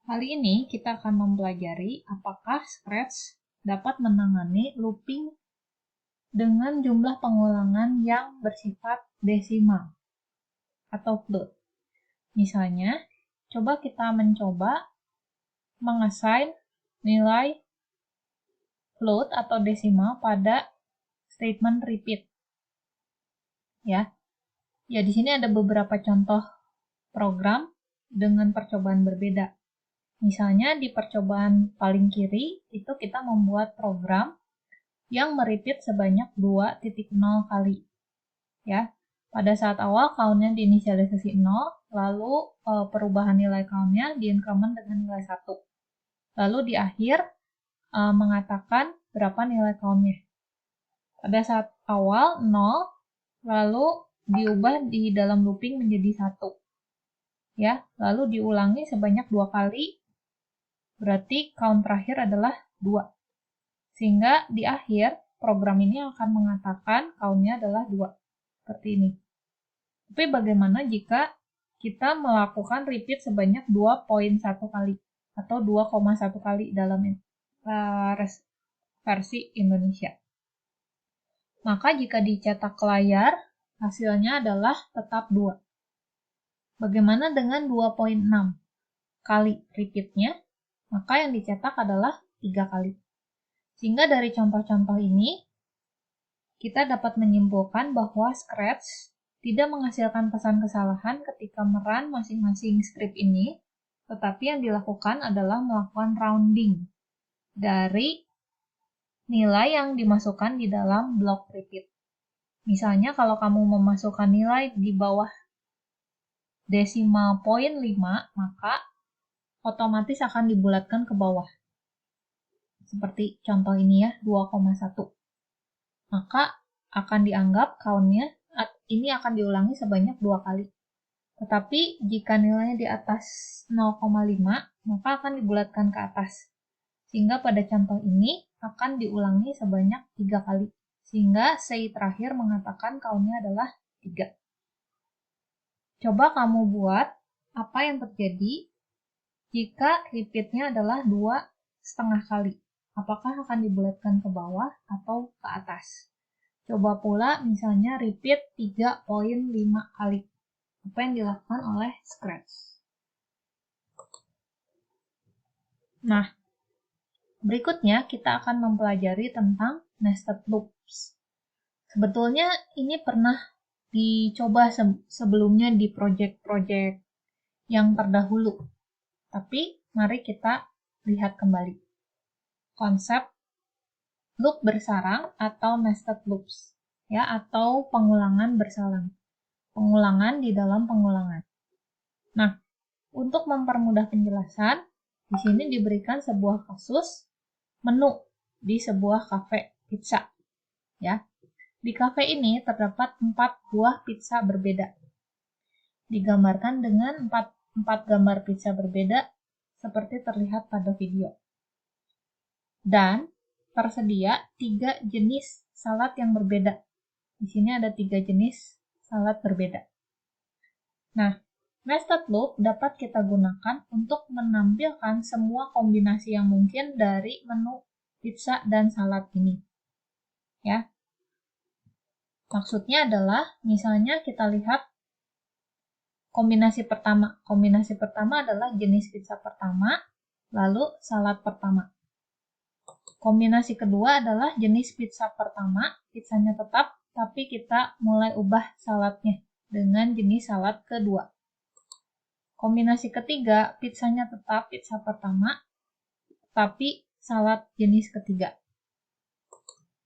Kali ini kita akan mempelajari apakah Scratch dapat menangani looping dengan jumlah pengulangan yang bersifat desimal atau float. Misalnya, coba kita mencoba mengassign nilai float atau desimal pada statement repeat. Ya, di sini ada beberapa contoh program dengan percobaan berbeda. Misalnya di percobaan paling kiri, itu kita membuat program yang merepeat sebanyak 2.0 kali. Ya, pada saat awal count-nya diinisialisasi 0, lalu perubahan nilai count-nya diincrement dengan nilai 1. Lalu di akhir mengatakan berapa nilai count-nya. Pada saat awal 0, lalu diubah di dalam looping menjadi 1. Ya, lalu diulangi sebanyak 2 kali. Berarti count terakhir adalah 2. Sehingga di akhir, program ini akan mengatakan count-nya adalah 2. Seperti ini. Tapi bagaimana jika kita melakukan repeat sebanyak 2.1 kali atau 2,1 kali dalam versi Indonesia? Maka jika dicetak ke layar, hasilnya adalah tetap 2. Bagaimana dengan 2.6 kali repeatnya? Maka yang dicetak adalah 3 kali. Sehingga dari contoh-contoh ini, kita dapat menyimpulkan bahwa Scratch tidak menghasilkan pesan kesalahan ketika merun masing-masing script ini, tetapi yang dilakukan adalah melakukan rounding dari nilai yang dimasukkan di dalam blok repeat. Misalnya kalau kamu memasukkan nilai di bawah desimal point 5, maka otomatis akan dibulatkan ke bawah. Seperti contoh ini ya, 2,1. Maka akan dianggap count-nya ini akan diulangi sebanyak 2 kali. Tetapi jika nilainya di atas 0,5, maka akan dibulatkan ke atas. Sehingga pada contoh ini akan diulangi sebanyak 3 kali. Sehingga say terakhir mengatakan count-nya adalah 3. Coba kamu buat apa yang terjadi jika repeat-nya adalah 2,5 kali. Apakah akan dibulatkan ke bawah atau ke atas? Coba pula misalnya repeat 3.5 kali. Apa yang dilakukan oleh Scratch? Nah, berikutnya kita akan mempelajari tentang nested loops. Sebetulnya ini pernah dicoba sebelumnya di project-project yang terdahulu. Tapi mari kita lihat kembali. Konsep loop bersarang atau nested loops, ya, atau pengulangan bersalang. Pengulangan di dalam pengulangan. Nah, untuk mempermudah penjelasan, di sini diberikan sebuah kasus menu di sebuah cafe pizza. Ya, di cafe ini terdapat 4 buah pizza berbeda. Digambarkan dengan 4 gambar pizza berbeda seperti terlihat pada video. Dan tersedia 3 jenis salad yang berbeda. Di sini ada 3 jenis salad berbeda. Nah, nested loop dapat kita gunakan untuk menampilkan semua kombinasi yang mungkin dari menu pizza dan salad ini. Ya. Maksudnya adalah, misalnya kita lihat kombinasi pertama. Kombinasi pertama adalah jenis pizza pertama, lalu salad pertama. Kombinasi kedua adalah jenis pizza pertama, pizzanya tetap, tapi kita mulai ubah saladnya dengan jenis salad kedua. Kombinasi ketiga, pizzanya tetap pizza pertama, tapi salad jenis ketiga.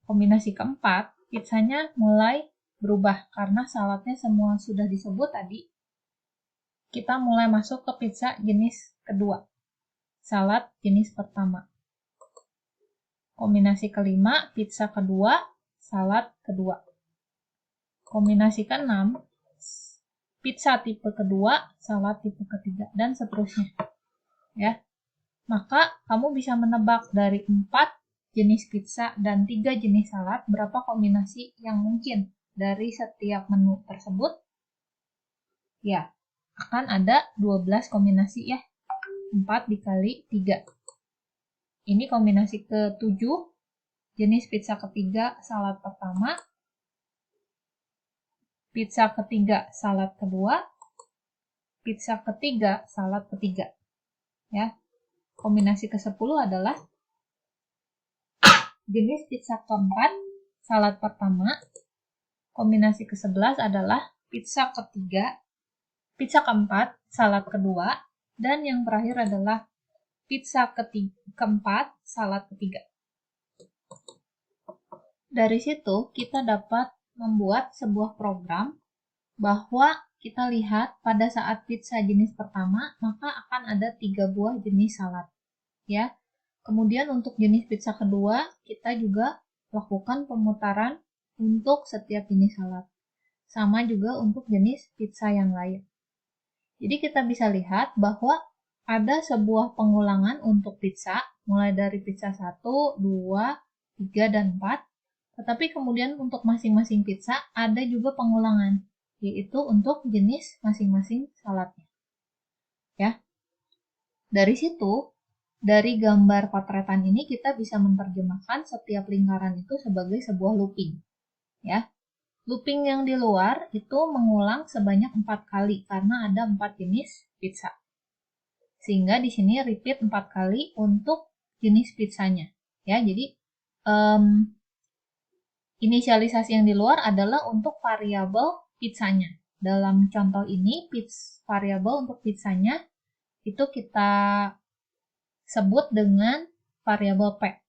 Kombinasi keempat, pizzanya mulai berubah karena saladnya semua sudah disebut tadi. Kita mulai masuk ke pizza jenis kedua, salad jenis pertama. Kombinasi kelima, pizza kedua, salad kedua. Kombinasi keenam, pizza tipe kedua, salad tipe ketiga, dan seterusnya. Ya. Maka kamu bisa menebak dari 4 jenis pizza dan 3 jenis salad berapa kombinasi yang mungkin dari setiap menu tersebut. Ya, akan ada 12 kombinasi ya. 4 dikali 3. Ini kombinasi ke-7, jenis pizza ketiga, salad pertama, pizza ketiga, salad kedua, pizza ketiga, salad ketiga. Ya. Kombinasi ke-10 adalah jenis pizza keempat, salad pertama. Kombinasi ke-11 adalah pizza ketiga, pizza keempat, salad kedua, dan yang terakhir adalah pizza keempat, salad ketiga. Dari situ kita dapat membuat sebuah program bahwa kita lihat pada saat pizza jenis pertama, maka akan ada 3 buah jenis salad. Ya. Kemudian untuk jenis pizza kedua, kita juga lakukan pemutaran untuk setiap jenis salad. Sama juga untuk jenis pizza yang lain. Jadi kita bisa lihat bahwa ada sebuah pengulangan untuk pizza, mulai dari pizza 1, 2, 3, dan 4. Tetapi kemudian untuk masing-masing pizza ada juga pengulangan, yaitu untuk jenis masing-masing saladnya. Ya. Dari situ, dari gambar potretan ini kita bisa menerjemahkan setiap lingkaran itu sebagai sebuah looping. Ya. Looping yang di luar itu mengulang sebanyak 4 kali karena ada 4 jenis pizza. Sehingga di sini repeat 4 kali untuk jenis pizzanya. Ya, jadi inisialisasi yang di luar adalah untuk variabel pizzanya. Dalam contoh ini, variabel untuk pizzanya itu kita sebut dengan variabel P.